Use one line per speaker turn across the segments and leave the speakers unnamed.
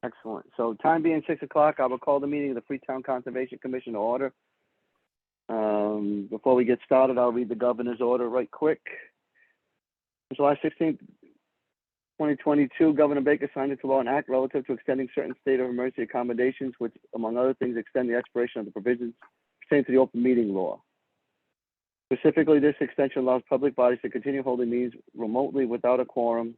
Excellent. So time being 6 o'clock, I will call the meeting of the Freetown Conservation Commission to order. Before we get started, I'll read the governor's order right quick. July 16th, 2022, Governor Baker signed into law an act relative to extending certain state of emergency accommodations, which, among other things, extend the expiration of the provisions pertaining to the open meeting law. Specifically, this extension allows public bodies to continue holding meetings remotely without a quorum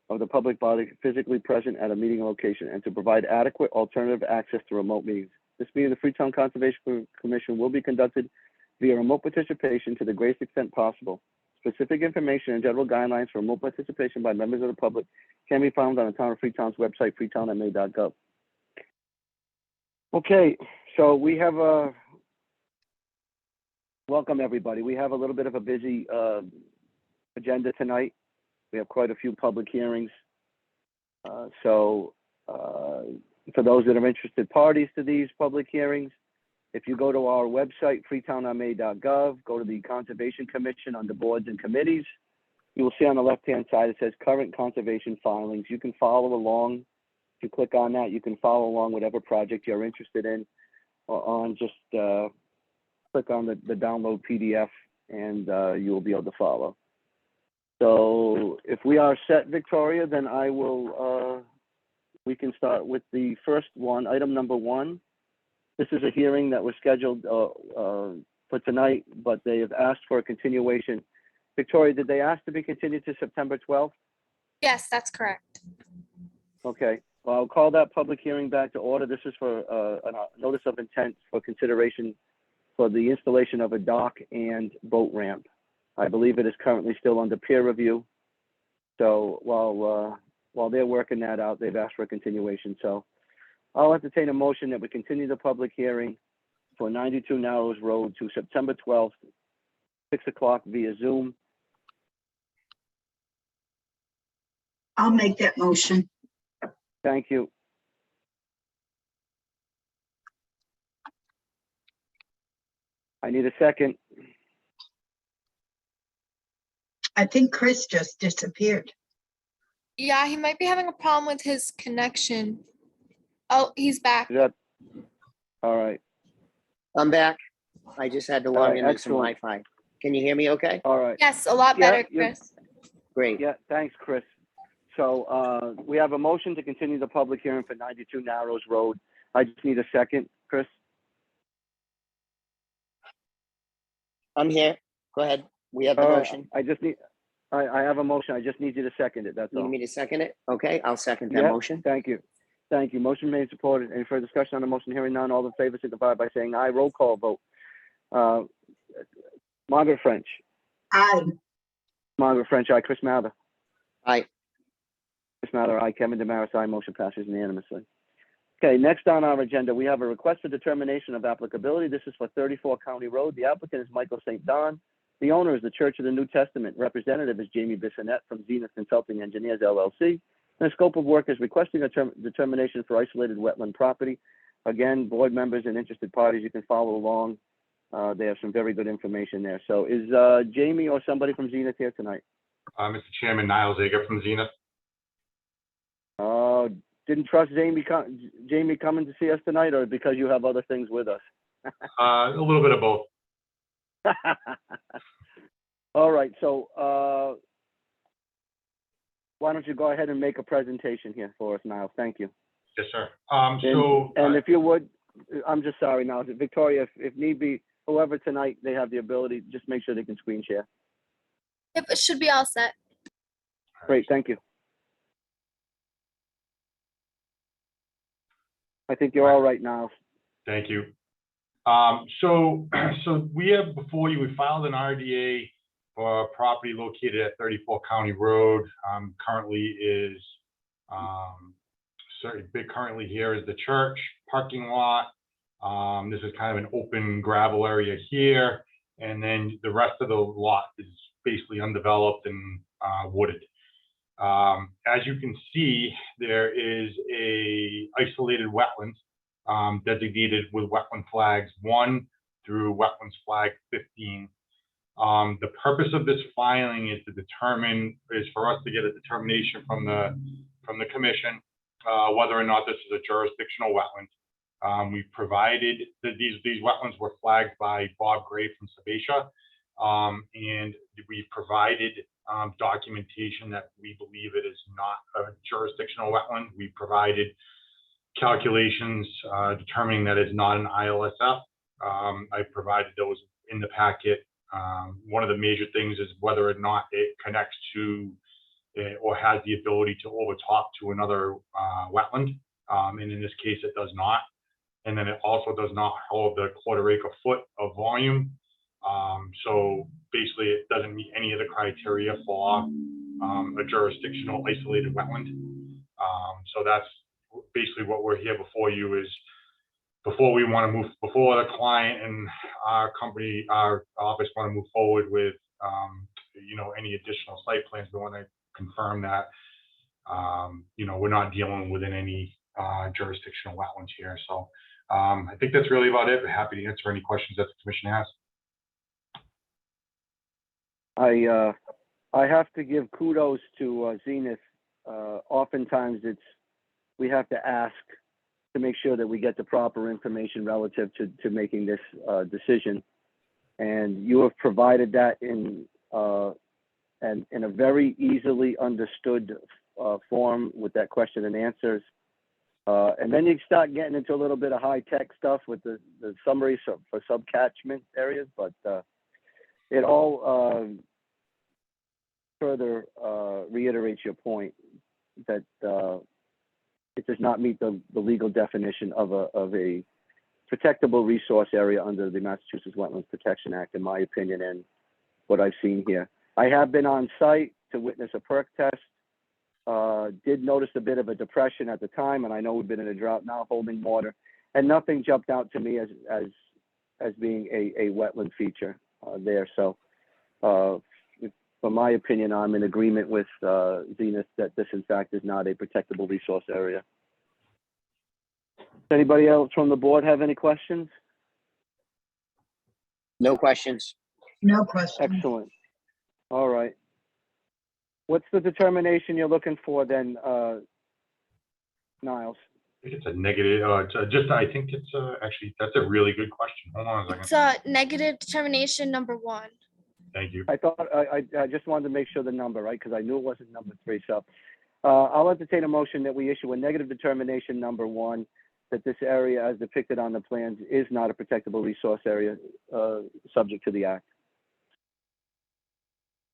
of the public body physically present at a meeting location and to provide adequate alternative access to remote meetings. This meeting of the Freetown Conservation Commission will be conducted via remote participation to the greatest extent possible. Specific information and general guidelines for remote participation by members of the public can be found on the Town of Freetown's website, freetownma.gov. Okay, so we have a, welcome everybody. We have a little bit of a busy agenda tonight. We have quite a few public hearings. For those that are interested parties to these public hearings, if you go to our website, freetownma.gov, go to the Conservation Commission under boards and committees, you will see on the left-hand side, it says current conservation filings. You can follow along. If you click on that, you can follow along whatever project you're interested in, or on just click on the download PDF and you will be able to follow. So if we are set, Victoria, then I will, we can start with the first one, item number 1. This is a hearing that was scheduled for tonight, but they have asked for a continuation. Victoria, did they ask to be continued to September 12th?
Yes, that's correct.
Okay, well, I'll call that public hearing back to order. This is for a notice of intent for consideration for the installation of a dock and boat ramp. I believe it is currently still under peer review. So while they're working that out, they've asked for a continuation. So I'll entertain a motion that we continue the public hearing for 92 Narrows Road to September 12th, 6 o'clock via Zoom.
I'll make that motion.
Thank you. I need a second.
I think Chris just disappeared.
Yeah, he might be having a problem with his connection. Oh, he's back.
Is that all right?
I'm back. I just had to
All
log
right,
into some
excellent.
Wi-Fi. Can you hear me okay?
All right.
Yes, a lot
Yeah,
better,
you're-
Chris.
Great.
Yeah, thanks, Chris. So we have a motion to continue the public hearing for 92 Narrows Road. I just need a second, Chris.
I'm here. Go ahead. We have the
All right,
motion.
I just need, I have a motion. I just need you to second it. That's
You
all.
need me to second it? Okay, I'll second that
Yeah,
motion.
Thank you. Thank you. Motion made, supported. Any further discussion on the motion? Hearing none. All in favor signify by saying aye. Roll call vote. Margaret French.
Aye.
Margaret French, aye. Chris Mather.
Aye.
Chris Mather, aye. Kevin Damaris, aye. Motion passes unanimously. Okay, next on our agenda, we have a request for determination of applicability. This is for 34 County Road. The applicant is Michael St. Don. The owner is the Church of the New Testament. Representative is Jamie Bissonette from Zenith Consulting Engineers, LLC. And the scope of work is requesting a determination for isolated wetland property. Again, board members and interested parties, you can follow along. They have some very good information there. So is Jamie or somebody from Zenith here tonight?
Mr. Chairman, Niall Zager from Zenith.
Didn't trust Jamie coming to see us tonight, or because you have other things with us?
A little bit of both.
All right, so why don't you go ahead and make a presentation here for us, Niall? Thank you.
Yes, sir.
And if you would, I'm just sorry now, Victoria, if need be, whoever tonight, they have the ability, just make sure they can screen share.
Yep, it should be all set.
Great, thank you. I think you're all right now.
Thank you. So we have before you, we filed an RDA for a property located at 34 County Road. Currently here is the church parking lot. This is kind of an open gravel area here. And then the rest of the lot is basically undeveloped and wooded. As you can see, there is a isolated wetland designated with wetland flags 1 through wetlands flag 15. The purpose of this filing is for us to get a determination from the commission whether or not this is a jurisdictional wetland. We provided that these wetlands were flagged by Bob Gray from Sebacia, and we provided documentation that we believe it is not a jurisdictional wetland. We provided calculations determining that it's not an ILSF. I provided those in the packet. One of the major things is whether or not it connects to or has the ability to overtop to another wetland. And in this case, it does not. And then it also does not hold the 1/4 acre foot of volume. So basically, it doesn't meet any of the criteria for a jurisdictional isolated wetland. So that's basically what we're here before you is before we want to move, before the client and our company, our office want to move forward with, any additional site plans, we want to confirm that, we're not dealing within any jurisdictional wetlands here. So I think that's really about it. We're happy to answer any questions that the commission has.
I have to give kudos to Zenith. Oftentimes we have to ask to make sure that we get the proper information relative to making this decision. And you have provided that in a very easily understood form with that question and answers. And then you start getting into a little bit of high-tech stuff with the summaries for subcatchment areas, but it all further reiterates your point that it does not meet the legal definition of a protectable resource area under the Massachusetts Wetlands Protection Act, in my opinion, and what I've seen here. I have been on site to witness a perk test. Did notice a bit of a depression at the time, and I know we've been in a drought now holding water, and nothing jumped out to me as being a wetland feature there. So from my opinion, I'm in agreement with Zenith that this in fact is not a protectable resource area. Does anybody else from the board have any questions?
No questions.
No question.
Excellent. All right. What's the determination you're looking for then, Niles?
I think it's a negative, I think it's actually, that's a really good question. Hold on a second.
It's a negative determination number 1.
Thank you.
I thought, I just wanted to make sure the number, right? Because I knew it wasn't number 3. So I'll entertain a motion that we issue a negative determination number 1, that this area as depicted on the plans is not a protectable resource area subject to the act.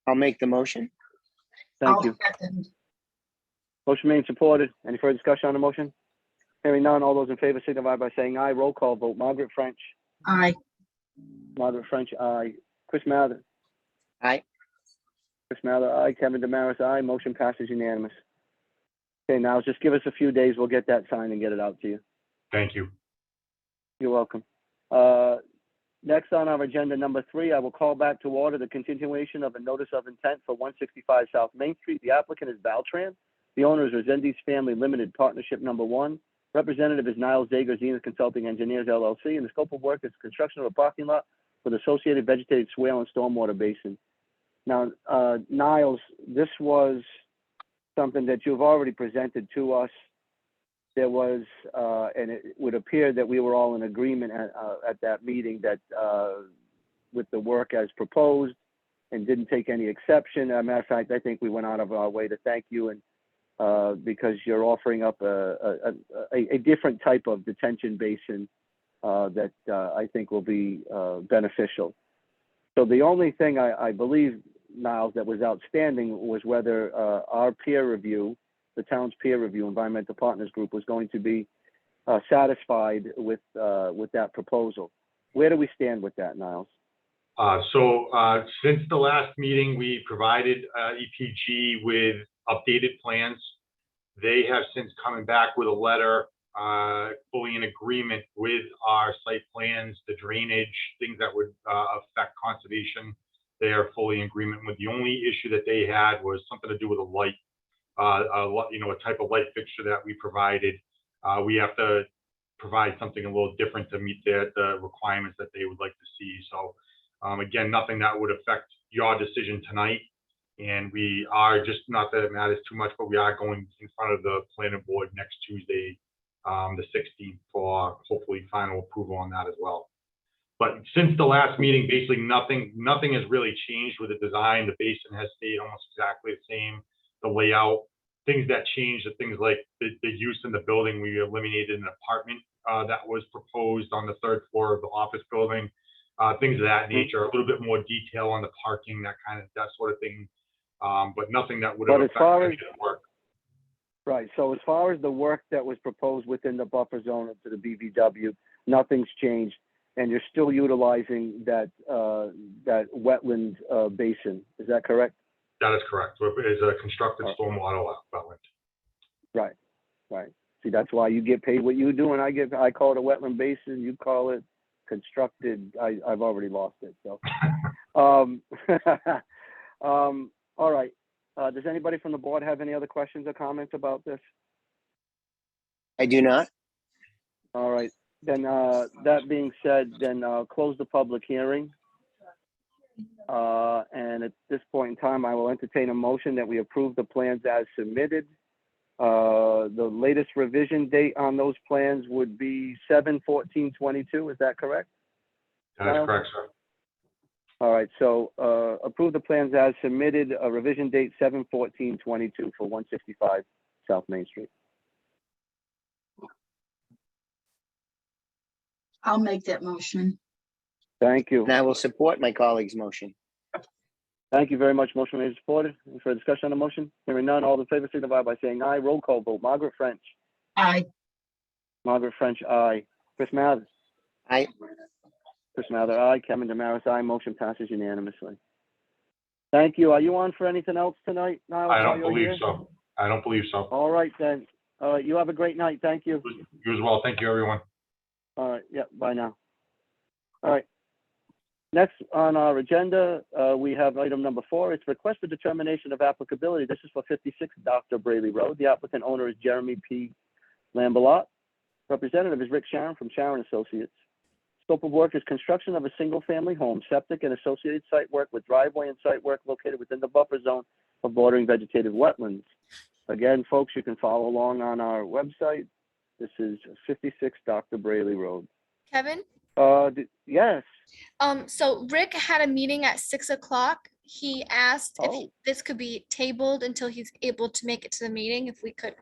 I'll make the motion.
Thank you.
Second.
Motion made and supported. Any further discussion on the motion? Hearing none, all those in favor signify by saying aye. Roll call vote. Margaret French.
Aye.
Margaret French, aye. Chris Mather.
Aye.
Chris Mather, aye. Kevin Damaris, aye. Motion passes unanimous. Okay, now just give us a few days. We'll get that signed and get it out to you.
Thank you.
You're welcome. Next on our agenda, number 3, I will call back to order the continuation of a notice of intent for 165 South Main Street. The applicant is Valtran. The owner is Resendiz Family Limited Partnership Number 1. Representative is Niles Zager, Zenith Consulting Engineers LLC, and the scope of work is construction of a parking lot with associated vegetated swale and stormwater basin. Now, Niles, this was something that you've already presented to us. There was, and it would appear that we were all in agreement at that meeting that with the work as proposed and didn't take any exception. As a matter of fact, I think we went out of our way to thank you and because you're offering up a different type of detention basin that I think will be beneficial. So the only thing I believe, Niles, that was outstanding was whether our peer review, the town's peer review, Environmental Partners Group, was going to be satisfied with that proposal. Where do we stand with that, Niles?
Since the last meeting, we provided EPG with updated plans. They have since come back with a letter fully in agreement with our site plans, the drainage, things that would affect conservation. They are fully in agreement with. The only issue that they had was something to do with a light. A type of light fixture that we provided. We have to provide something a little different to meet the requirements that they would like to see. So again, nothing that would affect your decision tonight. And we are, just not that it matters too much, but we are going in front of the planning board next Tuesday, the 16th, for hopefully final approval on that as well. But since the last meeting, basically nothing has really changed with the design. The basin has stayed almost exactly the same. The layout, things that changed are things like the use in the building. We eliminated an apartment that was proposed on the 3rd floor of the office building. Things of that nature, a little bit more detail on the parking, that sort of thing. But nothing that would have
But as
affected
far
any
as-
of the work.
Right, so as far as the work that was proposed within the buffer zone to the BVW, nothing's changed, and you're still utilizing that wetland basin, is that correct?
That is correct. So it is a constructed
Oh.
stormwater wetland.
Right. See, that's why you get paid what you do, and I call it a wetland basin, you call it constructed. I've already lost it, so. All right. Does anybody from the board have any other questions or comments about this?
I do not.
All right, then, that being said, then close the public hearing. And at this point in time, I will entertain a motion that we approve the plans as submitted. The latest revision date on those plans would be 7/14/22, is that correct?
That is
Kyle?
correct, sir.
All right, so approve the plans as submitted, a revision date 7/14/22 for 165 South Main Street.
I'll make that motion.
Thank you.
And I will support my colleague's motion.
Thank you very much. Motion made and supported. Any further discussion on the motion? Hearing none, all in favor signify by saying aye. Roll call vote. Margaret French.
Aye.
Margaret French, aye. Chris Mathers.
Aye.
Chris Mather, aye. Kevin Damaris, aye. Motion passes unanimously. Thank you. Are you on for anything else tonight, Niall?
I
while
don't
you're
believe
here?
so. I don't believe so.
All right, then. All right, you have a great night. Thank you.
You as well. Thank you, everyone.
All right, yeah, bye now. All right. Next on our agenda, we have item number 4. It's request for determination of applicability. This is for 56 Dr. Brayley Road. The applicant owner is Jeremy P. Lambalot. Representative is Rick Sharon from Sharon Associates. Scope of work is construction of a single-family home, septic and associated site work with driveway and site work located within the buffer zone of bordering vegetative wetlands. Again, folks, you can follow along on our website. This is 56 Dr. Brayley Road.
Kevin?
Yes.
So Rick had a meeting at 6 o'clock. He asked if
Oh.
this could be tabled until he's able to make it to the meeting, if we could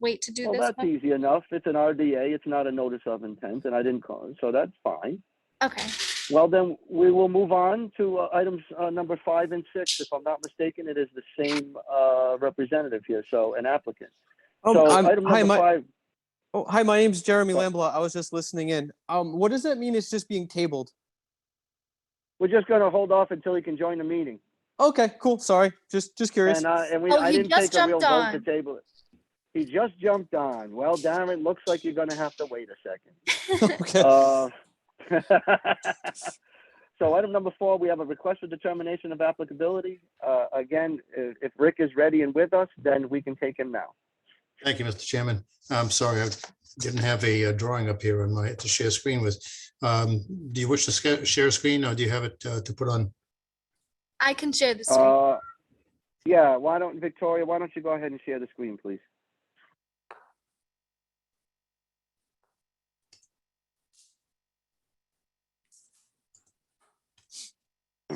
wait to do
Well,
this
that's
one.
easy enough. It's an RDA. It's not a notice of intent, and I didn't call it, so that's fine.
Okay,
Well, then we will move on to items number 5 and 6. If I'm not mistaken, it is the same representative here, so an applicant. So item
Hi,
number 5.
hi, my name's Jeremy
Oh.
Lambalot. I was just listening in. What does that mean? It's just being tabled.
We're just going to hold off until he can join the meeting.
Okay, cool. Sorry, just curious.
And
Oh,
I
he
didn't
just
take a real
jumped
vote to
on.
table it. He just jumped on. Well, Darren, looks like you're going to have to wait a second.
Okay.
So item number 4, we have a request for determination of applicability. Again, if Rick is ready and with us, then we can take him now.
Thank you, Mr. Chairman. I'm sorry, I didn't have a drawing up here on to share screen with. Do you wish to share a screen, or do you have it to put on?
I can share the screen.
Yeah, Victoria, why don't you go ahead and share the screen, please?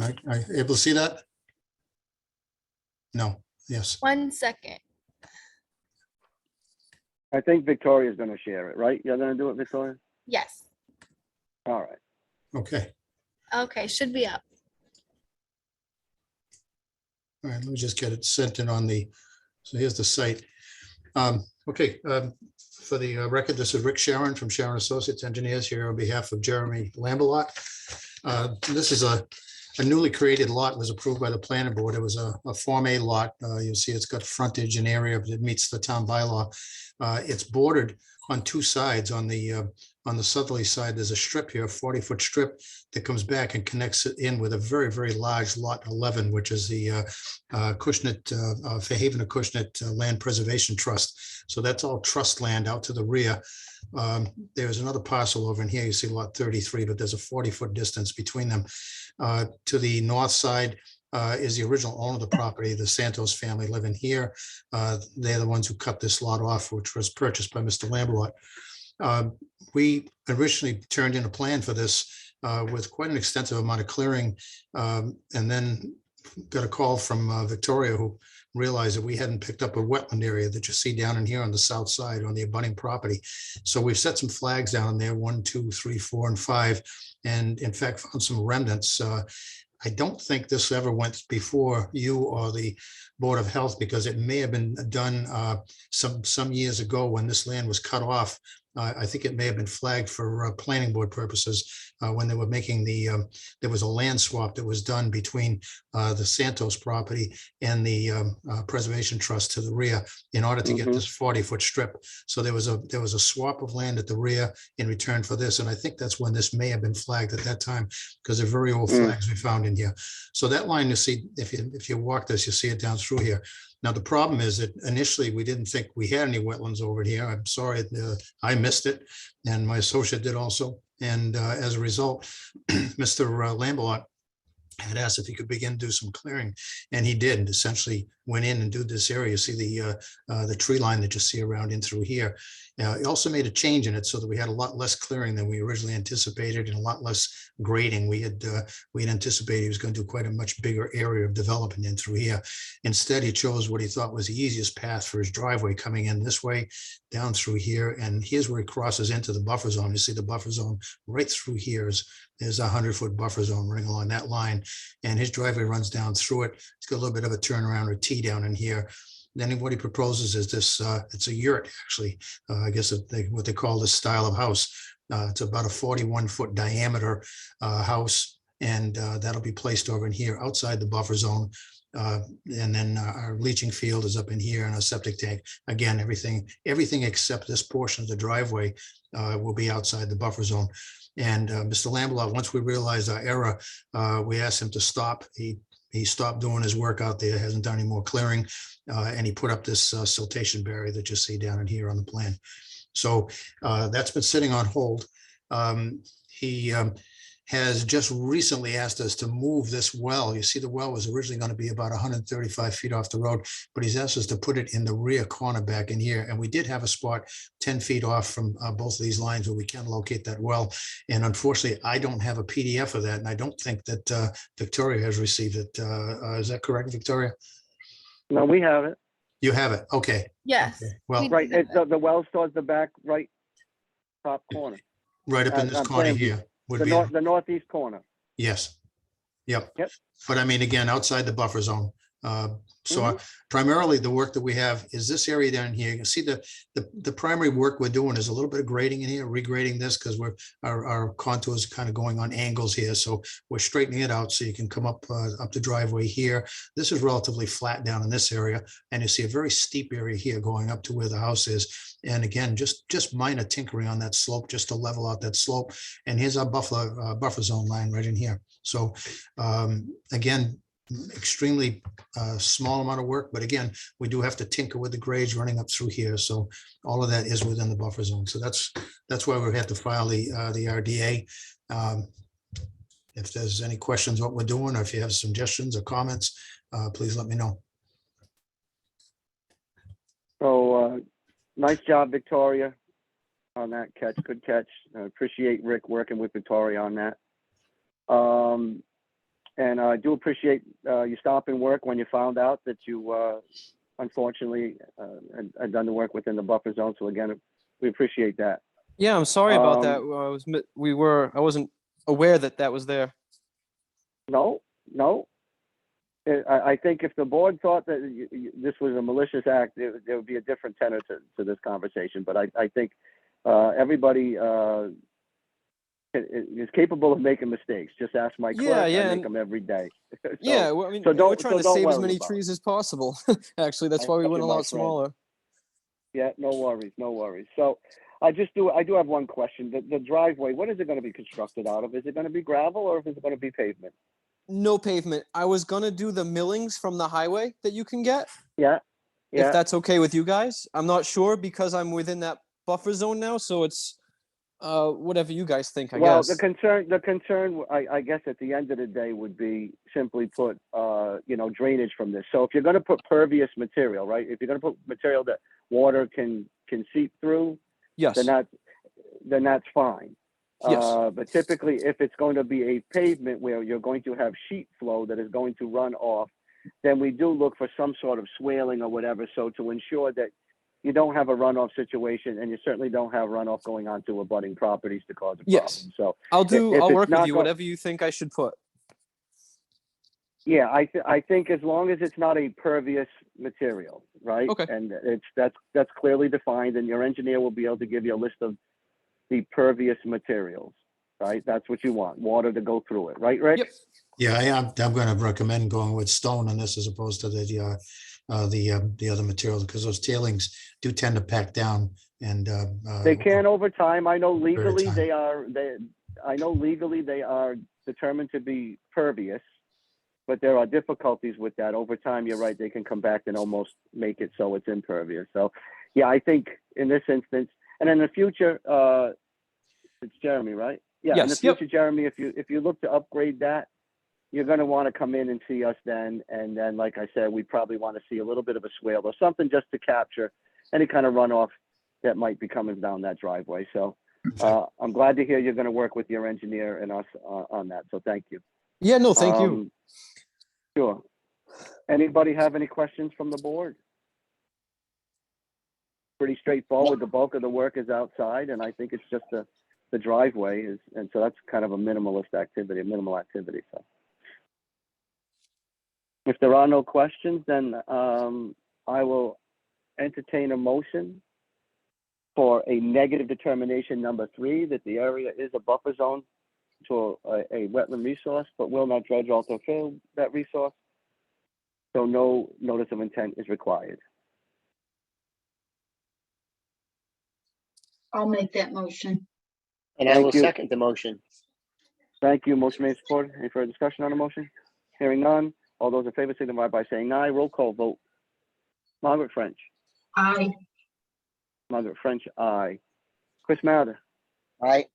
Are you able to see that? No, yes.
1 second.
I think Victoria's going to share it, right? You're going to do it, Victoria?
Yes.
All right.
Okay,
Okay, should be up.
all right, let me just get it sent in on the, so here's the site. Okay, for the record, this is Rick Sharon from Sharon Associates Engineers here on behalf of Jeremy Lambalot. This is a newly created lot, was approved by the planning board. It was a Form A lot. You'll see it's got frontage and area, but it meets the town bylaw. It's bordered on 2 sides. On the southerly side, there's a strip here, a 40-foot strip that comes back and connects it in with a very, very large lot 11, which is the Acushnet, Fairhaven Acushnet Land Preservation Trust. So that's all trust land out to the rear. There's another parcel over in here. You see lot 33, but there's a 40-foot distance between them. To the north side, is the original owner of the property. The Santos family live in here. They're the ones who cut this lot off, which was purchased by Mr. Lamberlot. We originally turned in a plan for this with quite an extensive amount of clearing, and then got a call from Victoria, who realized that we hadn't picked up a wetland area that you see down in here on the south side on the abutting property. So we've set some flags down there, 1, 2, 3, 4, and 5, and in fact found some remnants. I don't think this ever went before you or the Board of Health, because it may have been done some years ago when this land was cut off. I think it may have been flagged for planning board purposes when they were making there was a land swap that was done between the Santos property and the Preservation Trust to the rear in order to get this 40-foot strip. So there was a swap of land at the rear in return for this. And I think that's when this may have been flagged at that time, because they're very old flags we found in here. So that line, you see, if you walk this, you see it down through here. Now, the problem is that initially we didn't think we had any wetlands over here. I'm sorry, I missed it, and my associate did also. And as a result, Mr. Lamberlot had asked if he could begin to do some clearing, and he did, and essentially went in and do this area. You see the tree line that you see around in through here. He also made a change in it so that we had a lot less clearing than we originally anticipated and a lot less grading. We had anticipated he was going to do quite a much bigger area of development in through here. Instead, he chose what he thought was the easiest path for his driveway, coming in this way down through here. And here's where he crosses into the buffer zone. You see the buffer zone right through here is a 100-foot buffer zone running along that line. And his driveway runs down through it. It's got a little bit of a turnaround or T down in here. Then what he proposes is this, it's a yurt, actually, I guess what they call this style of house. It's about a 41-foot diameter house, and that'll be placed over in here outside the buffer zone. And then our leaching field is up in here, and our septic tank. Again, everything except this portion of the driveway will be outside the buffer zone. And Mr. Lamberlot, once we realized our error, we asked him to stop. He stopped doing his work out there, hasn't done any more clearing, and he put up this siltation barrier that you see down in here on the plan. So that's been sitting on hold. He has just recently asked us to move this well. You see, the well was originally going to be about 135 feet off the road, but he's asked us to put it in the rear corner back in here. And we did have a spot 10 feet off from both of these lines where we can locate that well. And unfortunately, I don't have a PDF of that, and I don't think that Victoria has received it. Is that correct, Victoria?
No, we have it.
You have it. Okay.
Yes.
Okay. Well,
We-
Right, the well's towards the back right top corner,
right up in this
I'm
corner
saying
here would
the
be.
north, the northeast corner.
Yes. Yep.
Yep.
But I mean, again, outside the buffer zone. So primarily the work that we have is this area down here. You can see the primary work we're doing is a little bit of grading in here, regrading this, because our contours are kind of going on angles here. So we're straightening it out so you can come up the driveway here. This is relatively flat down in this area, and you see a very steep area here going up to where the house is. And again, just minor tinkering on that slope just to level out that slope. And here's our buffer zone line right in here. So again, extremely small amount of work, but again, we do have to tinker with the grades running up through here. So all of that is within the buffer zone. So that's why we had to file the RDA. If there's any questions what we're doing, or if you have suggestions or comments, please let me know.
So nice job, Victoria, on that catch. Good catch. I appreciate Rick working with Victoria on that. And I do appreciate you stopping work when you found out that you unfortunately had done the work within the buffer zone. So again, we appreciate that.
Yeah, I'm sorry about that. I wasn't aware that was there.
No. I think if the board thought that this was a malicious act, there would be a different tenor to this conversation. But I think everybody is capable of making mistakes. Just ask my clerk. I make them every day. So,
yeah, well, I mean,
so
we're trying to
don't
save as
worry
many
about it.
trees as possible. Actually, that's why we went a
my
lot
friend.
smaller.
Yeah, no worries. So I do have one question. The driveway, what is it going to be constructed out of? Is it going to be gravel, or is it going to be pavement?
No pavement. I was gonna do the millings from the highway that you can get.
Yeah.
If that's okay with you guys. I'm not sure because I'm within that buffer zone now, so it's whatever you guys think, I
Well,
guess.
the concern, I guess at the end of the day would be simply put, drainage from this. So if you're gonna put pervious material, right? If you're gonna put material that water can seep through,
Yes.
then that's fine.
Yes.
But typically, if it's going to be a pavement where you're going to have sheet flow that is going to run off, then we do look for some sort of swaling or whatever, so to ensure that you don't have a runoff situation, and you certainly don't have runoff going onto abutting properties to cause a problem.
Yes.
So,
I'll
if it's
work with
not
you,
go-
whatever you think I should put.
yeah, I think as long as it's not a pervious material, right?
Okay.
And that's clearly defined, and your engineer will be able to give you a list of the pervious materials, right? That's what you want, water to go through it, right, Rick?
Yep.
Yeah, I'm going to recommend going with stone on this as opposed to the other materials, because those tailings do tend to pack down and.
They can over time. I know legally
time.
they are determined to be pervious, but there are difficulties with that. Over time, you're right, they can come back and almost make it so it's impervious. So, yeah, I think in this instance, and in the future, it's Jeremy, right? Yeah, in the
Yes, yep.
future, Jeremy, if you look to upgrade that, you're going to want to come in and see us then. And then, like I said, we probably want to see a little bit of a swale or something just to capture any kind of runoff that might be coming down that driveway. So I'm glad to hear you're going to work with your engineer and us on that. So thank you.
Yeah, no, thank you.
Sure. Anybody have any questions from the board? Pretty straightforward. The bulk of the work is outside, and I think it's just the driveway is, and so that's kind of a minimal activity. So if there are no questions, then I will entertain a motion for a negative determination number 3, that the area is a buffer zone to a wetland resource, but will not dredge, alter, fill that resource. So no notice of intent is required.
I'll make that motion.
And I
Thank
will
you.
second the motion.
Thank you. Motion made, supported. Any further discussion on the motion? Hearing none. All those in favor signify by saying aye. Roll call vote. Margaret French.
Aye.
Margaret French, aye. Chris Mather.
Aye.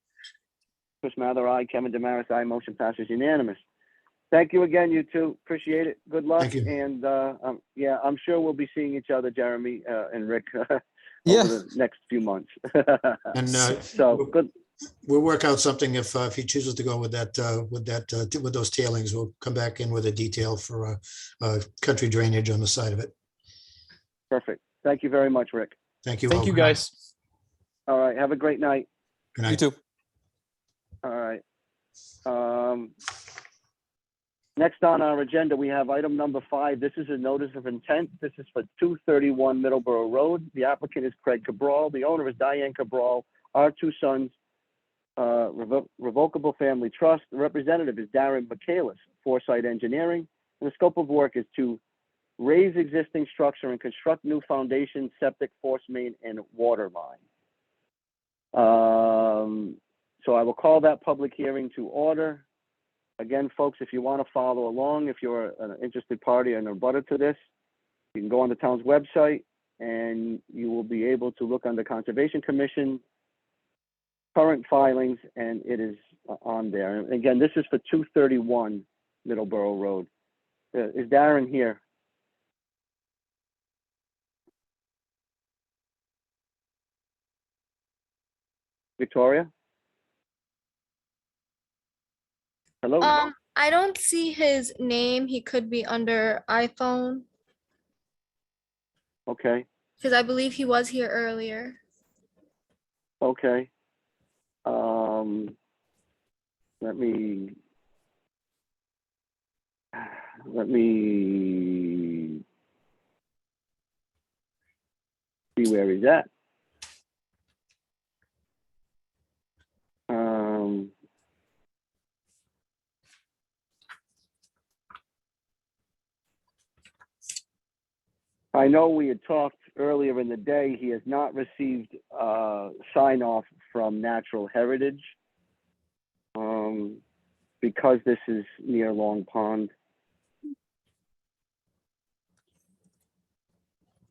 Chris Mather, aye. Kevin Damaris, aye. Motion passes unanimous. Thank you again, you two. Appreciate it. Good luck.
Thank you.
And yeah, I'm sure we'll be seeing each other, Jeremy and Rick,
Yeah.
over the next few months.
And
So good.
we'll work out something if he chooses to go with those tailings. We'll come back in with a detail for country drainage on the side of it.
Perfect. Thank you very much, Rick.
Thank you.
Thank
all.
you,
Good night.
guys.
All right. Have a great night.
Good
You
night.
too.
All right. Next on our agenda, we have item number 5. This is a notice of intent. This is for 231 Middleborough Road. The applicant is Craig Cabral. The owner is Diane Cabral. Our 2 sons, Revocable Family Trust. The representative is Darren Michaelis, Foresight Engineering. And the scope of work is to raise existing structure and construct new foundation, septic, force main, and water line. So I will call that public hearing to order. Again, folks, if you want to follow along, if you're an interested party and a butter to this, you can go on the town's website and you will be able to look under Conservation Commission current filings, and it is on there. And again, this is for 231 Middleborough Road. Is Darren here? Victoria? Hello?
I don't see his name. He could be under iPhone
Okay,
because I believe he was here earlier.
okay. Let me see where he's at. I know we had talked earlier in the day. He has not received sign off from Natural Heritage because this is near Long Pond.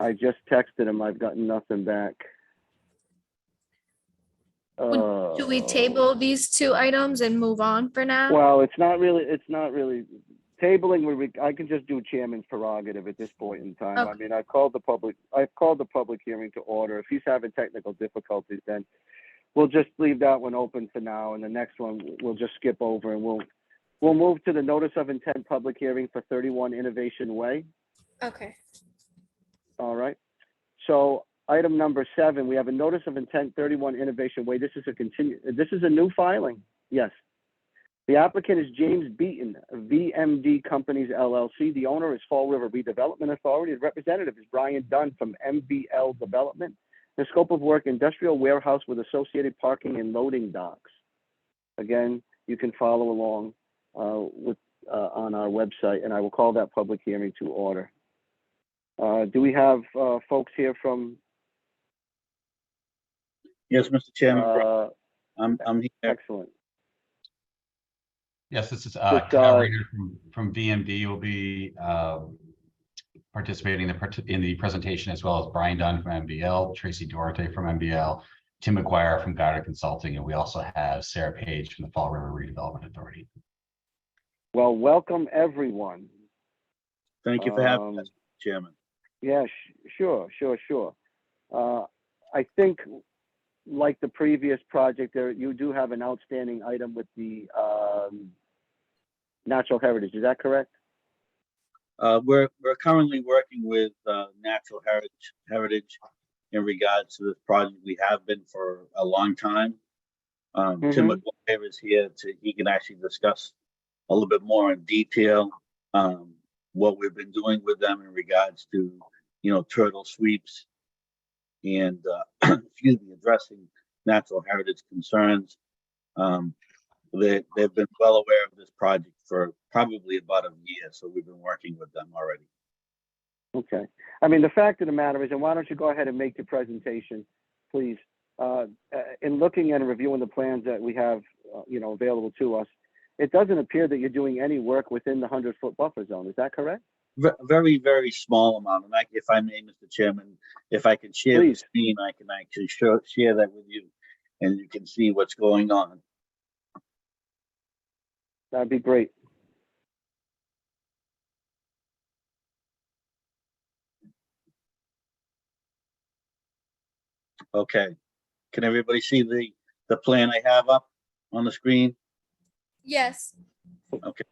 I just texted him. I've gotten nothing back.
Do we table these two items and move on for now?
Well, it's not really tabling. I can just do chairman's prerogative at this point in time. I
Okay.
mean, I've called the public hearing to order. If he's having technical difficulties, then we'll just leave that one open for now, and the next one we'll just skip over, and we'll move to the notice of intent public hearing for 31 Innovation Way.
Okay.
All right. So item number 7, we have a notice of intent 31 Innovation Way. This is a new filing. Yes. The applicant is James Beaton, VMD Companies LLC. The owner is Fall River Redevelopment Authority. The representative is Brian Dunn from MBL Development. The scope of work, industrial warehouse with associated parking and loading docks. Again, you can follow along on our website, and I will call that public hearing to order. Do we have folks here from?
Yes, Mr. Chairman, I'm here.
Excellent.
Yes, this is
Just,
Kyle Rader from VMD will be participating in the presentation, as well as Brian Dunn from MBL, Tracy Duarte from MBL, Tim McGuire from Goddard Consulting, and we also have Sarah Page from the Fall River Redevelopment Authority.
Well, welcome everyone.
Thank you for having us, Chairman.
Yeah, sure. I think, like the previous project, you do have an outstanding item with the natural heritage. Is that correct?
We're currently working with Natural Heritage in regards to this project. We have been for a long time. Tim McGuire is here he can actually discuss a little bit more in detail what we've been doing with them in regards to, turtle sweeps and addressing natural heritage concerns. They've been well aware of this project for probably about a year, so we've been working with them already.
Okay. I mean, the fact of the matter is, and why don't you go ahead and make your presentation, please? In looking and reviewing the plans that we have, available to us, it doesn't appear that you're doing any work within the 100-foot buffer zone. Is that correct?
Very, very small amount. And if I may, Mr. Chairman, if I can share the screen, I can actually share that with you, and you can see what's going on.
That'd be great.
Okay. Can everybody see the plan I have up on the screen?
Yes.
Okay.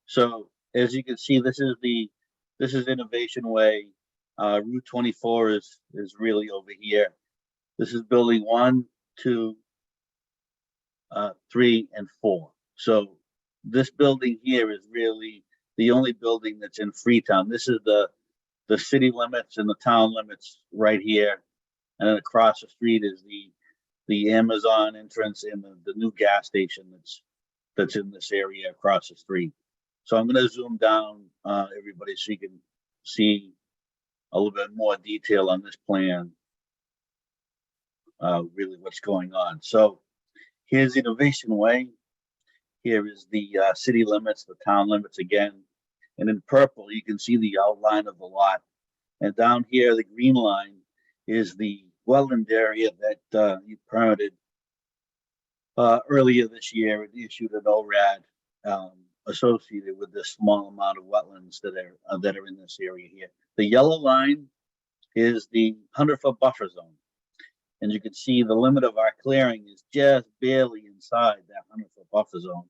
So as you can see, this is Innovation Way. Route 24 is really over here. This is building 1, 2, 3, and 4. So this building here is really the only building that's in Freetown. This is the city limits and the town limits right here. And then across the street is the Amazon entrance and the new gas station that's in this area across the street. So I'm going to zoom down, everybody, so you can see a little bit more detail on this plan, really what's going on. So here's Innovation Way. Here is the city limits, the town limits again. And in purple, you can see the outline of the lot. And down here, the green line is the wetland area that you permitted earlier this year. It issued an ORAD associated with this small amount of wetlands that are in this area here. The yellow line is the 100-foot buffer zone. And you can see the limit of our clearing is just barely inside that 100-foot buffer zone.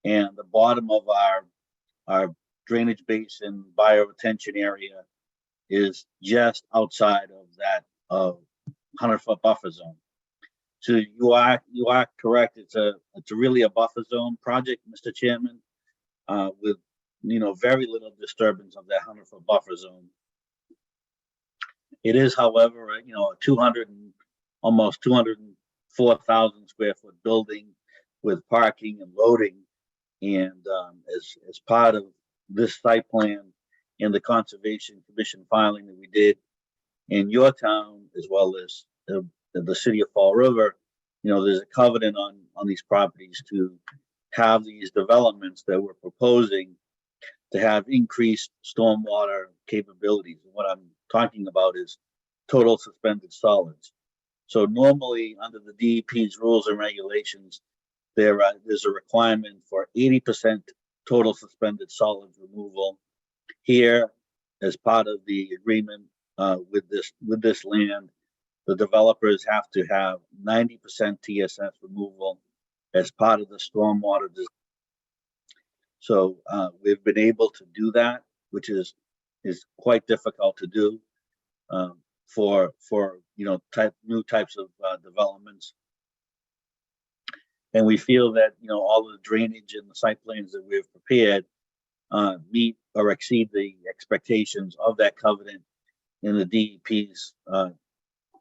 And the bottom of our drainage basin bioretention area is just outside of that 100-foot buffer zone. So you are correct. It's really a buffer zone project, Mr. Chairman, with very little disturbance of that 100-foot buffer zone. It is, however, a almost 204,000 square foot building with parking and loading. And as part of this site plan and the Conservation Commission filing that we did in your town, as well as the city of Fall River, there's a covenant on these properties to have these developments that we're proposing to have increased stormwater capabilities. And what I'm talking about is total suspended solids. So normally, under the DEP's rules and regulations, there's a requirement for 80% total suspended solids removal. Here, as part of the agreement with this land, the developers have to have 90% TSS removal as part of the stormwater design. So we've been able to do that, which is quite difficult to do for new types of developments. And we feel that all the drainage and the site plans that we've prepared meet or exceed the expectations of that covenant in the DEP's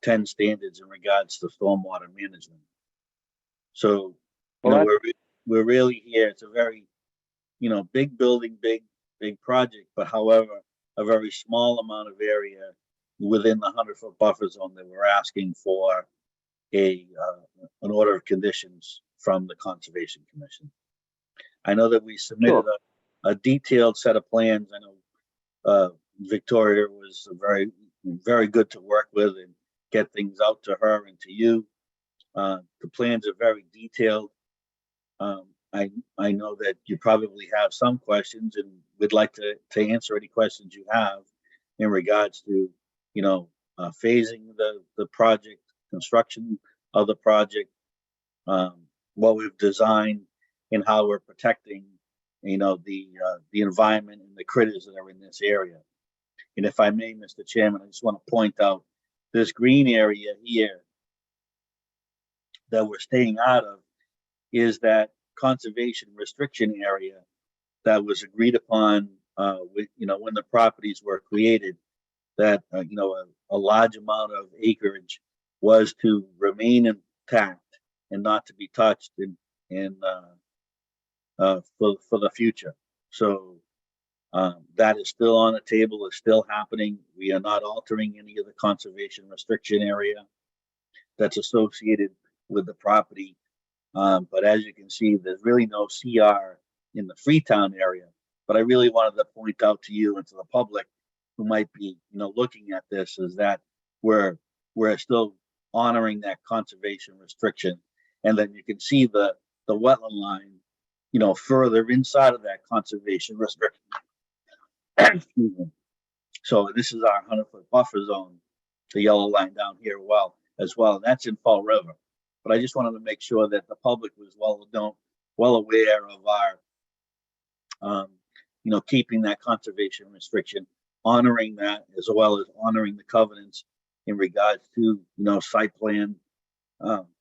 10 standards in regards to stormwater management. So we're really here. It's a very big building, big project, but however, a very small amount of area within the 100-foot buffer zone that we're asking for an order of conditions from the Conservation Commission. I know that we submitted a detailed set of plans. I know Victoria was very, very good to work with and get things out to her and to you. The plans are very detailed. I know that you probably have some questions, and we'd like to answer any questions you have in regards to, phasing the project, construction of the project, what we've designed, and how we're protecting, the environment and the critters that are in this area. And if I may, Mr. Chairman, I just want to point out this green area here that we're staying out of is that conservation restriction area that was agreed upon when the properties were created, that a large amount of acreage was to remain intact and not to be touched for the future. So that is still on the table, is still happening. We are not altering any of the conservation restriction area that's associated with the property. But as you can see, there's really no CR in the Freetown area. But I really wanted to point out to you and to the public who might be, looking at this, is that we're still honoring that conservation restriction. And then you can see the wetland line, further inside of that conservation restriction. Excuse me. So this is our 100-foot buffer zone, the yellow line down here as well. And that's in Fall River. But I just wanted to make sure that the public was well aware of our, keeping that conservation restriction, honoring that, as well as honoring the covenants in regards to, site plan,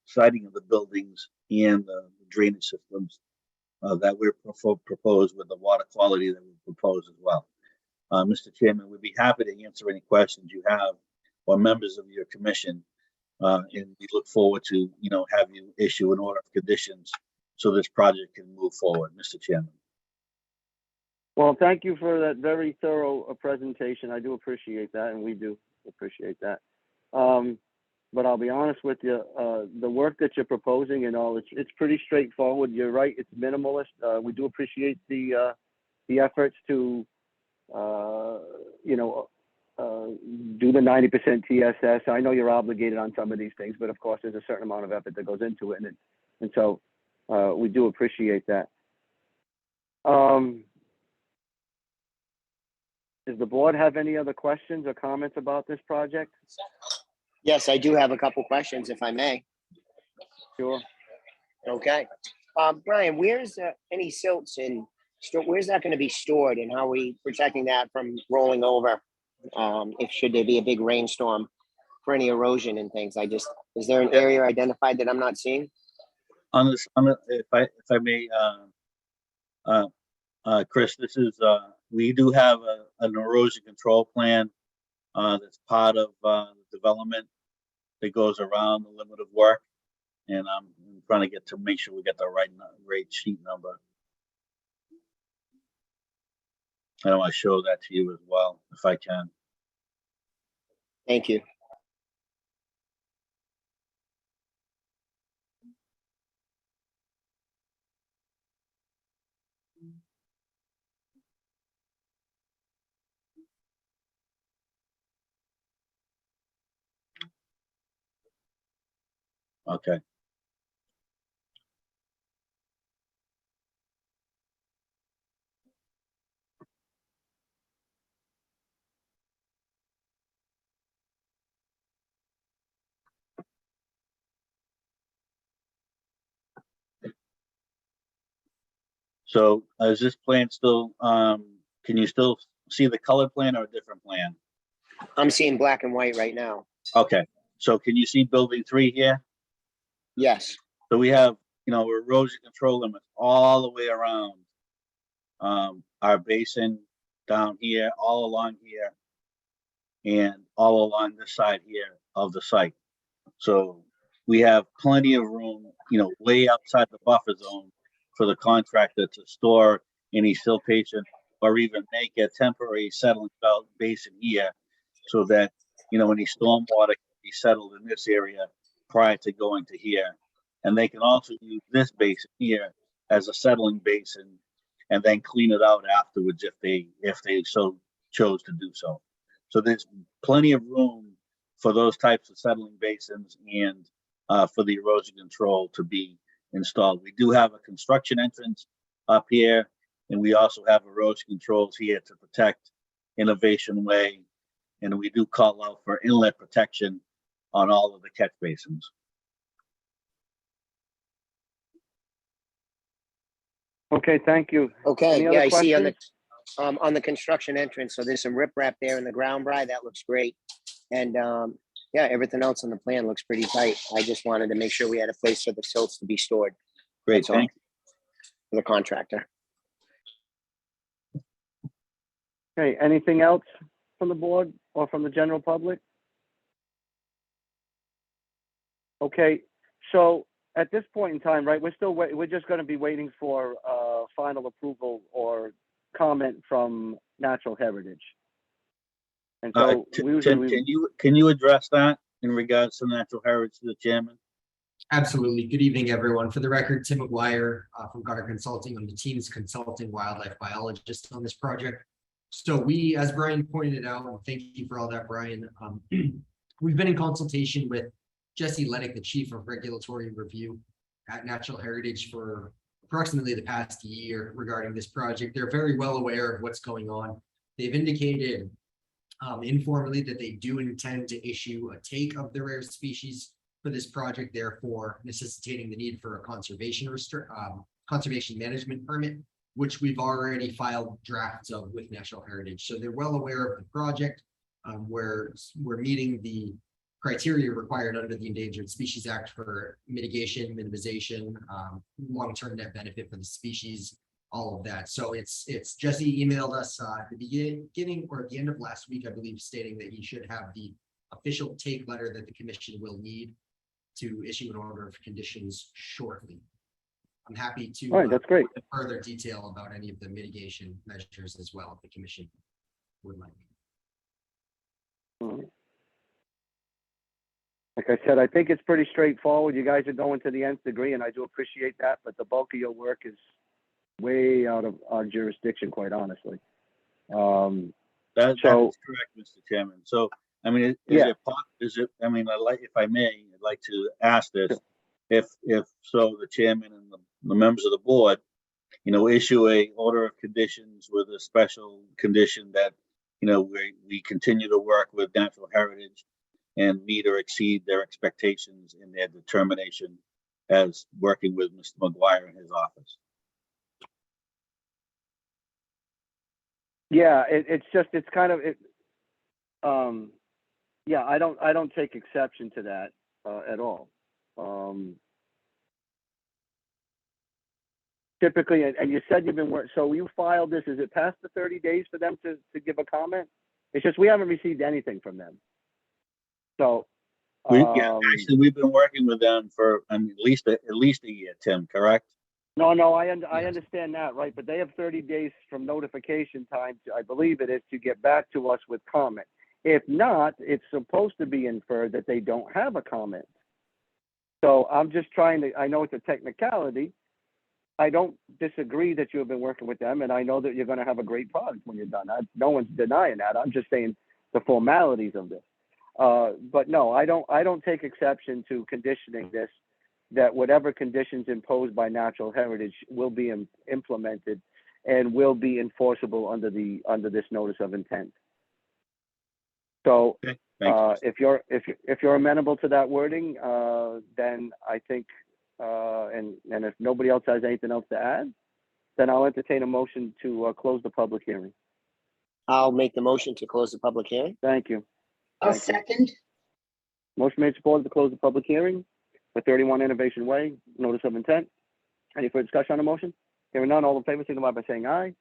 siting of the buildings and the drainage systems that we're proposed with the water quality that we propose as well. Mr. Chairman, we'd be happy to answer any questions you have or members of your commission. And we look forward to, have you issue an order of conditions so this project can move forward, Mr. Chairman.
Well, thank you for that very thorough presentation. I do appreciate that, and we do appreciate that. But I'll be honest with you, the work that you're proposing and all, it's pretty straightforward. You're right, it's minimalist. We do appreciate the efforts to, do the 90% TSS. I know you're obligated on some of these things, but of course there's a certain amount of effort that goes into it, and so we do appreciate that. Does the board have any other questions or comments about this project?
Yes, I do have a couple questions, if I may.
Sure.
Okay. Brian, where's any silts and where's that going to be stored, and how are we protecting that from rolling over? Should there be a big rainstorm for any erosion and things? Is there an area identified that I'm not seeing?
If I may, Chris, this is we do have an erosion control plan that's part of the development that goes around the limit of work, and I'm trying to make sure we get the right sheet number. I want to show that to you as well, if I can.
Thank you.
Okay. So is this plan still, can you still see the color plan or a different plan?
I'm seeing black and white right now.
Okay, so can you see building 3 here?
Yes.
So we have, erosion control limits all the way around our basin down here, all along here, and all along this side here of the site. So we have plenty of room, way outside the buffer zone for the contractor to store any siltation or even make a temporary settling basin here so that, any stormwater can be settled in this area prior to going to here. And they can also use this basin here as a settling basin and then clean it out afterwards if they so chose to do so. So there's plenty of room for those types of settling basins and for the erosion control to be installed. We do have a construction entrance up here, and we also have erosion controls here to protect Innovation Way, and we do call out for inlet protection on all of the catch basins.
Okay, thank you.
Okay,
Any other
yeah, I see
questions?
on the construction entrance, so there's some riprap there in the ground, Bry, that looks great. And yeah, everything else on the plan looks pretty tight. I just wanted to make sure we had a place for the silts to be stored.
Great,
That's all.
thank you.
For the contractor.
Okay, anything else from the board or from the general public? Okay, so at this point in time, right, we're just going to be waiting for final approval or comment from Natural Heritage. And so
Tim, can you address that in regards to Natural Heritage to the chairman?
Absolutely. Good evening, everyone. For the record, Tim McGuire from Goddard Consulting. I'm the team's consulting wildlife biologist on this project. So we, as Brian pointed out, and thank you for all that, Brian, we've been in consultation with Jesse Ledick, the Chief of Regulatory Review at Natural Heritage for approximately the past year regarding this project. They're very well aware of what's going on. They've indicated informally that they do intend to issue a take of the rare species for this project, therefore necessitating the need for a conservation management permit, which we've already filed drafts of with Natural Heritage. So they're well aware of the project. We're meeting the criteria required under the Endangered Species Act for mitigation, minimization, long-term net benefit for the species, all of that. So it's Jesse emailed us at the beginning or at the end of last week, I believe, stating that he should have the official take letter that the commission will need to issue an order of conditions shortly. I'm happy to
all right, that's great.
Further detail about any of the mitigation measures as well if the commission would like.
All right. Like I said, I think it's pretty straightforward. You guys are going to the nth degree, and I do appreciate that, but the bulk of your work is way out of our jurisdiction, quite honestly.
That is correct, Mr. Chairman. So, I mean, if I may, I'd like to ask this. If so, the chairman and the members of the board, issue a order of conditions with a special condition that, we continue to work with Natural Heritage and meet or exceed their expectations in their determination as working with Mr. McGuire in his office.
Yeah, it's yeah, I don't take exception to that at all. Typically, and you said you've been working, so you filed this, is it past the 30 days for them to give a comment? It's just, we haven't received anything from them. So.
Actually, we've been working with them for at least a year, Tim, correct?
No, I understand that, right? But they have 30 days from notification time, I believe it is, to get back to us with comment. If not, it's supposed to be inferred that they don't have a comment. So I'm just trying to, I know it's a technicality. I don't disagree that you have been working with them, and I know that you're going to have a great product when you're done. No one's denying that. I'm just saying the formalities of this. But no, I don't take exception to conditioning this, that whatever conditions imposed by natural heritage will be implemented and will be enforceable under this notice of intent. So
Okay, thanks.
if you're amenable to that wording, then I think, and if nobody else has anything else to add, then I'll entertain a motion to close the public hearing.
I'll make the motion to close the public hearing.
Thank you.
I'll
Thank you.
second.
Motion made, supported to close the public hearing for 31 Innovation Way, notice of intent. Any further discussion on the motion? Hearing none, all in favor, signify by saying aye.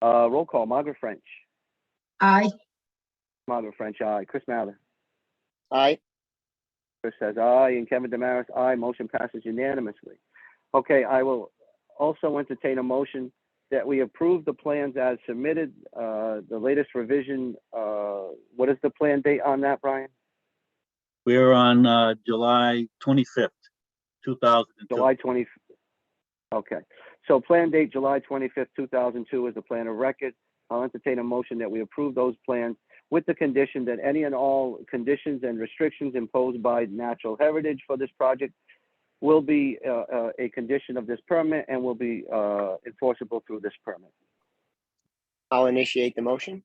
Roll call, Margaret French.
Aye.
Margaret French, aye. Chris Mather.
Aye.
Chris says aye, and Kevin Damaris, aye. Motion passes unanimously. Okay, I will also entertain a motion that we approve the plans as submitted. The latest revision, what is the plan date on that, Brian?
We're on July 25th, 2002.
July 20. Okay, so plan date July 25th, 2002 is the plan of record. I'll entertain a motion that we approve those plans with the condition that any and all conditions and restrictions imposed by natural heritage for this project will be a condition of this permit and will be enforceable through this permit.
I'll initiate the motion.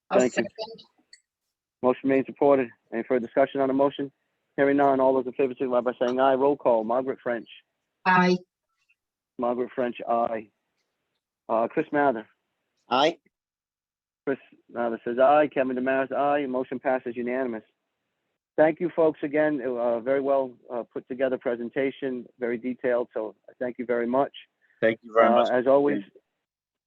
I'll
Thank you.
second.
Motion made, supported. Any further discussion on the motion? Hearing none, all those in favor signify by saying aye. Roll call, Margaret French.
Aye.
Margaret French, aye. Chris Mather.
Aye.
Chris Mather says aye. Kevin Damaris, aye. Motion passes unanimous. Thank you, folks, again. Very well put together presentation, very detailed. So thank you very much.
Thank you very much.
As always,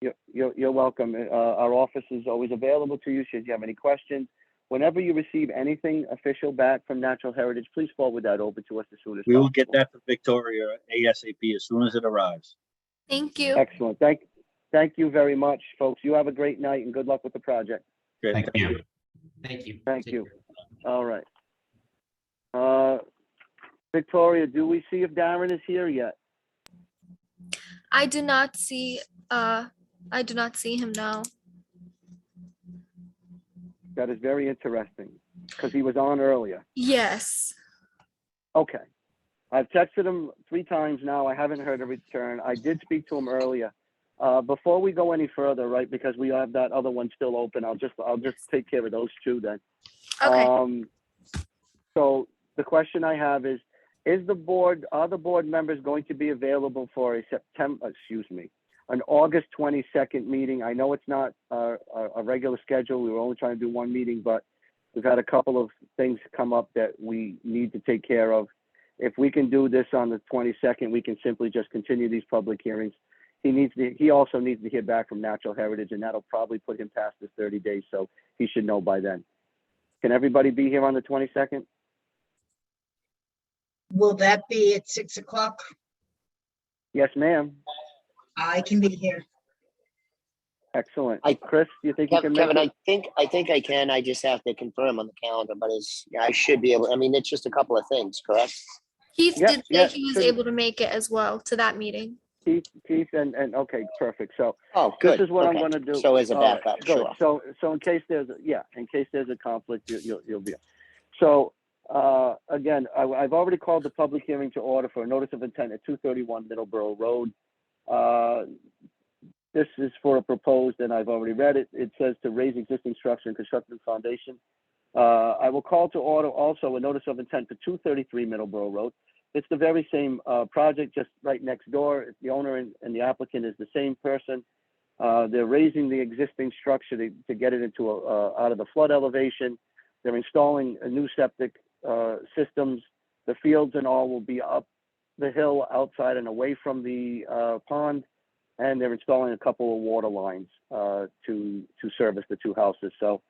you're welcome. Our office is always available to you should you have any questions. Whenever you receive anything official back from Natural Heritage, please forward that over to us as soon as
We
possible.
will get that to Victoria ASAP as soon as it arrives.
Thank you.
Excellent. Thank you very much, folks. You have a great night and good luck with the project.
Great.
Thank you.
Thank you.
Thank
Take
you.
care.
All right. Victoria, do we see if Darren is here yet?
I do not see him now.
That is very interesting because he was on earlier.
Yes.
Okay. I've texted him 3 times now. I haven't heard a return. I did speak to him earlier. Before we go any further, right, because we have that other one still open, I'll just take care of those 2 then.
Okay.
So the question I have is are the board members going to be available for an August 22nd meeting? I know it's not a regular schedule. We were only trying to do 1 meeting, but we've had a couple of things come up that we need to take care of. If we can do this on the 22nd, we can simply just continue these public hearings. He also needs to hear back from Natural Heritage, and that'll probably put him past his 30 days, so he should know by then. Can everybody be here on the 22nd?
Will that be at 6 o'clock?
Yes, ma'am.
I can be here.
Excellent. Chris, do you think you can make
Kevin,
it?
I think I can. I just have to confirm on the calendar, but I should be able, I mean, it's just a couple of things, correct?
Keith
Yeah,
did say
yeah,
he was
sure.
able to make it as well to that meeting.
Keith, and okay, perfect. So
Oh, good.
this is what I'm
Okay.
going to do.
So as a
All right,
backup,
good.
sure.
So in case there's a conflict, you'll be. So again, I've already called the public hearing to order for a notice of intent at 231 Middleborough Road. This is for a proposed, and I've already read it. It says to raise existing structure and construct a foundation. I will call to order also a notice of intent for 233 Middleborough Road. It's the very same project, just right next door. The owner and the applicant is the same person. They're raising the existing structure to get it into out of the flood elevation. They're installing a new septic systems. The fields and all will be up the hill outside and away from the pond. And they're installing a couple of water lines to service the 2 houses. So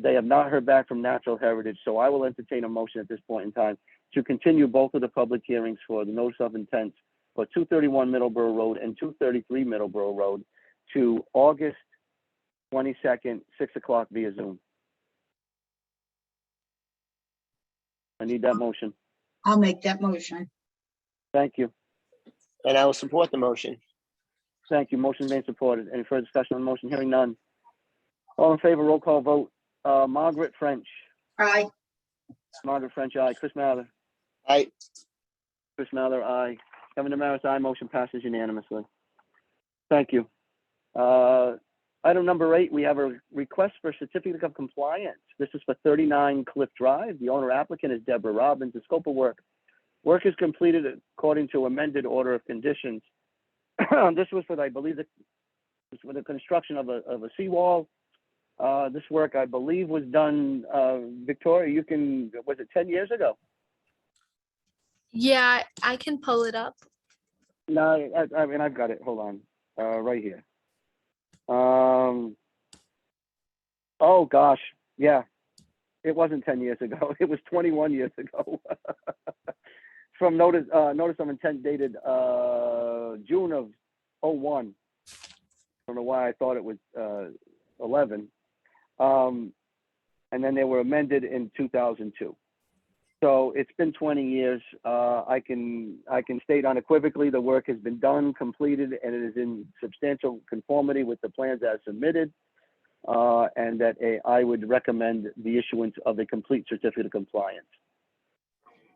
they have not heard back from Natural Heritage. So I will entertain a motion at this point in time to continue both of the public hearings for the notice of intent for 231 Middleborough Road and 233 Middleborough Road to August 22nd, 6 o'clock via Zoom. I need that motion.
I'll make that motion.
Thank you.
And I will support the motion.
Thank you. Motion made, supported. Any further discussion on the motion? Hearing none. All in favor, roll call vote. Margaret French.
Aye.
Margaret French, aye. Chris Mather.
Aye.
Chris Mather, aye. Kevin Demaris, aye. Motion passes unanimously. Thank you. Item number 8, we have a request for certificate of compliance. This is for 39 Cliff Drive. The owner applicant is Deborah Robbins. The scope of work. Work is completed according to amended order of conditions. This was for, I believe, for the construction of a seawall. This work, I believe, was done, Victoria, was it 10 years ago?
Yeah, I can pull it up.
No, I mean, I've got it. Hold on. Right here. Oh gosh, yeah. It wasn't 10 years ago. It was 21 years ago. From notice of intent dated June of 01. Don't know why I thought it was 11. And then they were amended in 2002. So it's been 20 years. I can state unequivocally the work has been done, completed, and it is in substantial conformity with the plans as submitted, and that I would recommend the issuance of a complete certificate of compliance.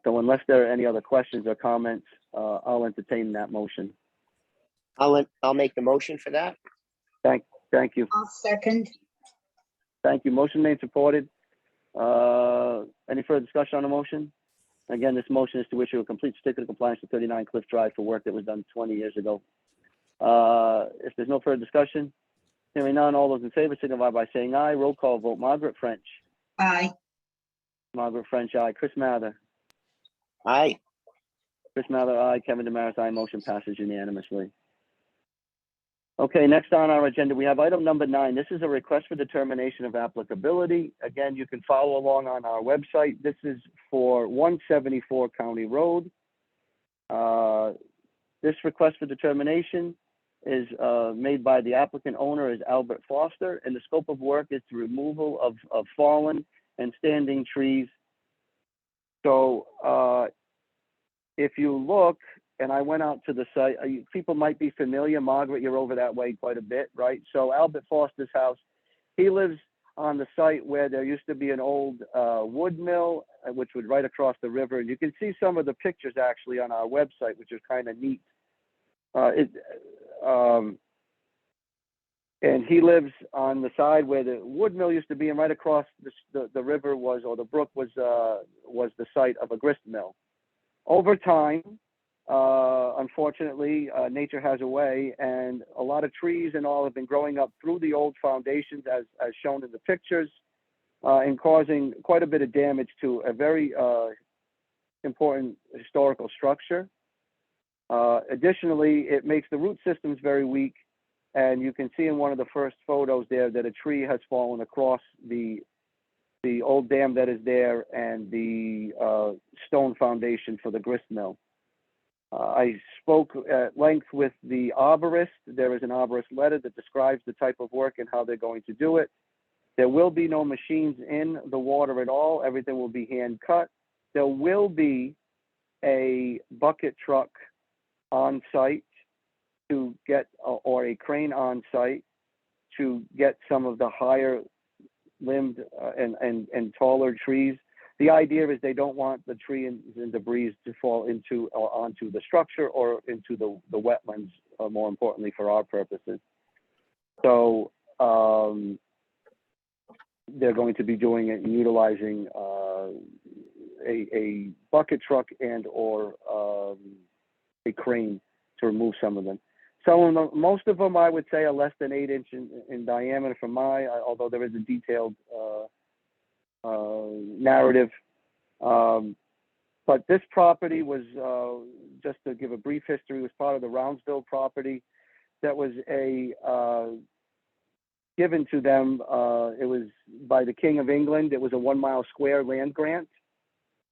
So unless there are any other questions or comments, I'll entertain that motion.
I'll make the motion for that.
Thank you.
I'll second.
Thank you. Motion made, supported. Any further discussion on the motion? Again, this motion is to issue a complete certificate of compliance to 39 Cliff Drive for work that was done 20 years ago. If there's no further discussion, hearing none, all those in favor signify by saying aye. Roll call vote. Margaret French.
Aye.
Margaret French, aye. Chris Mather.
Aye.
Chris Mather, aye. Kevin Demaris, aye. Motion passes unanimously. Okay, next on our agenda, we have item number 9. This is a request for determination of applicability. Again, you can follow along on our website. This is for 174 County Road. This request for determination is made by the applicant owner is Albert Foster, and the scope of work is the removal of fallen and standing trees. So if you look, and I went out to the site, people might be familiar. Margaret, you're over that way quite a bit, right? So Albert Foster's house, he lives on the site where there used to be an old wood mill, which was right across the river. And you can see some of the pictures actually on our website, which is kind of neat. And he lives on the side where the wood mill used to be, and right across the river was, or the brook was the site of a grist mill. Over time, unfortunately, nature has a way, and a lot of trees and all have been growing up through the old foundations as shown in the pictures, and causing quite a bit of damage to a very important historical structure. Additionally, it makes the root systems very weak, and you can see in one of the first photos there that a tree has fallen across the old dam that is there and the stone foundation for the grist mill. I spoke at length with the arborist. There is an arborist letter that describes the type of work and how they're going to do it. There will be no machines in the water at all. Everything will be hand cut. There will be a bucket truck on site to get, or a crane on site to get some of the higher limbed and taller trees. The idea is they don't want the tree and debris to fall into or onto the structure or into the wetlands, more importantly for our purposes. So they're going to be doing it and utilizing a bucket truck and or a crane to remove some of them. So most of them, I would say, are less than 8 inches in diameter from although there is a detailed narrative. But this property was, just to give a brief history, was part of the Roundsville property that was given to them. It was by the King of England. It was a 1 mile square land grant.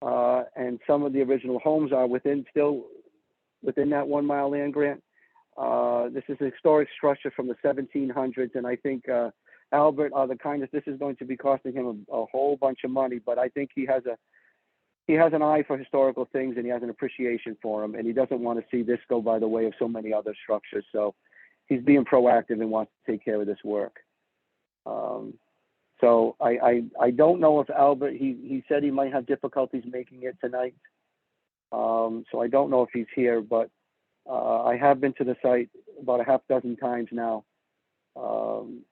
And some of the original homes are still within that 1 mile land grant. This is a historic structure from the 1700s, and I think Albert, this is going to be costing him a whole bunch of money, but I think he has an eye for historical things, and he has an appreciation for them, and he doesn't want to see this go by the way of so many other structures. So he's being proactive and wants to take care of this work. So I don't know if Albert, he said he might have difficulties making it tonight. So I don't know if he's here, but I have been to the site about a half dozen times now. And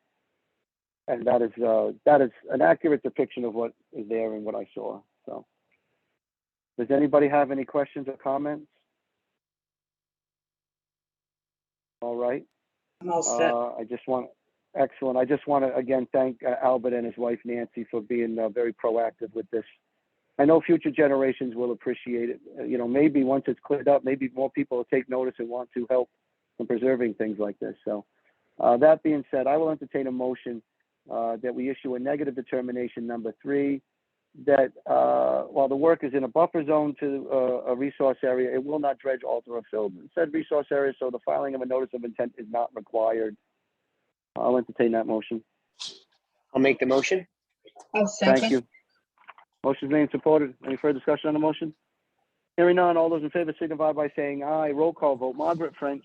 that is an accurate depiction of what is there and what I saw. So does anybody have any questions or comments? All right.
I'm all set.
Excellent. I just want to again thank Albert and his wife Nancy for being very proactive with this. I know future generations will appreciate it. Maybe once it's cleared up, maybe more people will take notice and want to help in preserving things like this. So that being said, I will entertain a motion that we issue a negative determination number 3, that while the work is in a buffer zone to a resource area, it will not dredge, alter, or fill said resource area, so the filing of a notice of intent is not required. I'll entertain that motion.
I'll make the motion.
I'll
Thank
second.
you. Motion's made and supported. Any further discussion on the motion? Hearing none, all those in favor signify by saying aye. Roll call vote. Margaret French.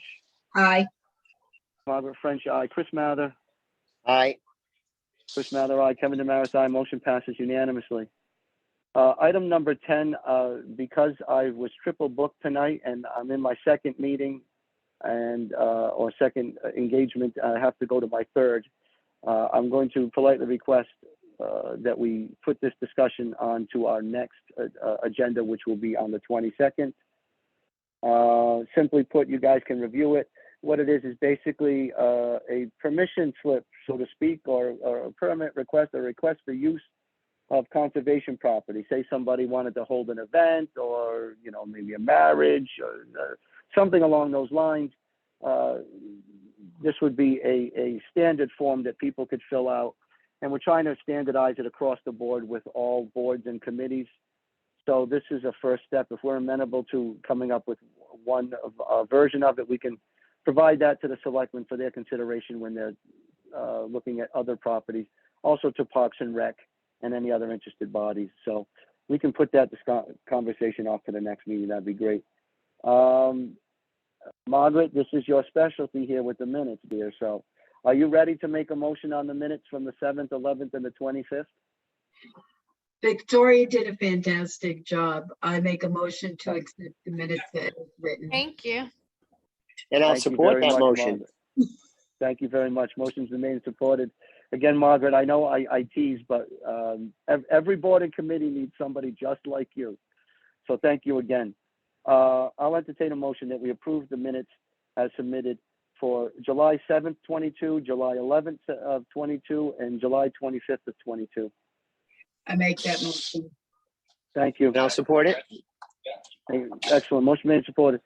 Aye.
Margaret French, aye. Chris Mather.
Aye.
Chris Mather, aye. Kevin Demaris, aye. Motion passes unanimously. Item number 10, because I was triple booked tonight and I'm in my second meeting and or second engagement, I have to go to my third. I'm going to politely request that we put this discussion on to our next agenda, which will be on the 22nd. Simply put, you guys can review it. What it is basically a permission slip, so to speak, or a permit request, a request for use of conservation property. Say somebody wanted to hold an event or, maybe a marriage or something along those lines. This would be a standard form that people could fill out. And we're trying to standardize it across the board with all boards and committees. So this is a first step. If we're amenable to coming up with one version of it, we can provide that to the selectmen for their consideration when they're looking at other properties, also to Parks and Rec and any other interested bodies. So we can put that conversation off to the next meeting. That'd be great. Margaret, this is your specialty here with the minutes, dear. So are you ready to make a motion on the minutes from the 7th, 11th, and the 25th?
Victoria did a fantastic job. I make a motion to accept the minutes that is written.
Thank you.
And I'll
Thank you
support
very
that
much,
motion.
Margaret. Thank you very much. Motion's been made and supported. Again, Margaret, I know I tease, but every board and committee needs somebody just like you. So thank you again. I'll entertain a motion that we approve the minutes as submitted for July 7th, 22, July 11th of 22, and July 25th of 22.
I make that motion.
Thank you.
And I'll support it.
Excellent. Motion made and supported.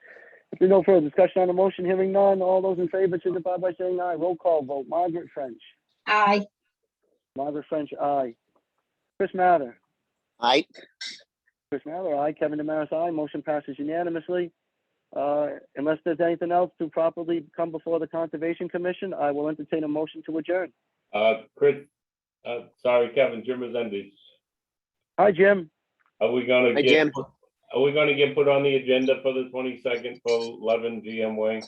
If there's no further discussion on the motion, hearing none, all those in favor signify by saying aye. Roll call vote. Margaret French.
Aye.
Margaret French, aye. Chris Mather.
Aye.
Chris Mather, aye. Kevin Demaris, aye. Motion passes unanimously. Unless there's anything else to properly come before the Conservation Commission, I will entertain a motion to adjourn.
Chris, sorry, Kevin, Jim Resendez.
Hi, Jim.
Are we gonna
Hi,
get,
Jim.
are we gonna get put on the agenda for the 22nd for 11 GM Way?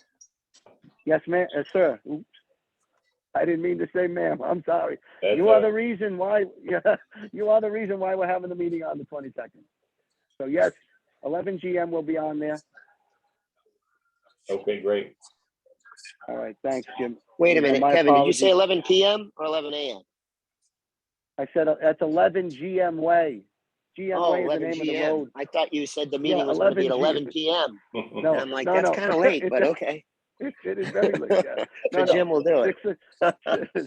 Yes, ma'am. Sir. Oops. I didn't mean to say ma'am. I'm sorry.
That's
You are
all
the
right.
reason why. Yeah, you are the reason why we're having the meeting on the 22nd. So yes, 11 GM will be on there.
Okay, great.
All right. Thanks, Jim.
Wait a
And
minute,
my
Kevin, did you say
apologies.
11 PM or 11 AM?
I said that's 11 GM Way. GM
Oh,
Way is the
11
name of the
GM.
road.
I thought you said the meeting
Yeah,
was gonna be at
11
11 PM.
No,
And I'm like,
no,
that's
no.
kind of late,
It's
but
a-
okay.
It is very late. Yeah.
So Jim will do it.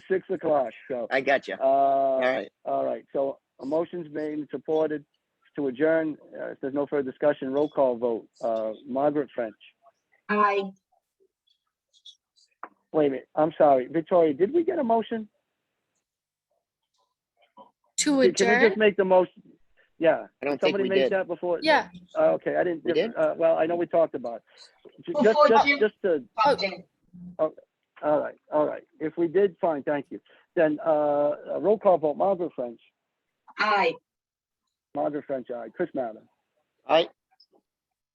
6 o'clock. So.
I got you.
All
right.
All right. So a motion's made and supported to adjourn. If there's no further discussion, roll call vote. Margaret French.
Aye.
Wait a minute. I'm sorry. Victoria, did we get a motion?
To
Can we
adjourn?
just make the motion? Yeah.
I don't think
Somebody
we
made
did.
that before?
Yeah.
Okay, I didn't.
We did?
Well, I know we talked about it.
Before Jim-
Just to,
Bumped in.
all right. If we did, fine, thank you. Then a roll call vote. Margaret French.
Aye.
Margaret French, aye. Chris Mather.
Aye.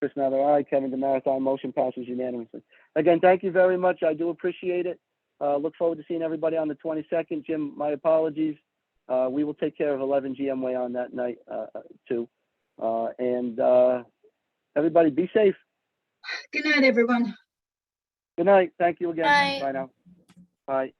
Chris Mather, aye. Kevin Demaris, aye. Motion passes unanimously. Again, thank you very much. I do appreciate it. Look forward to seeing everybody on the 22nd. Jim, my apologies. we will take care of 11 GM Way on that night, too. And everybody be safe.
Good night, everyone.
Good night. Thank you again.
Night.
Bye now. Bye.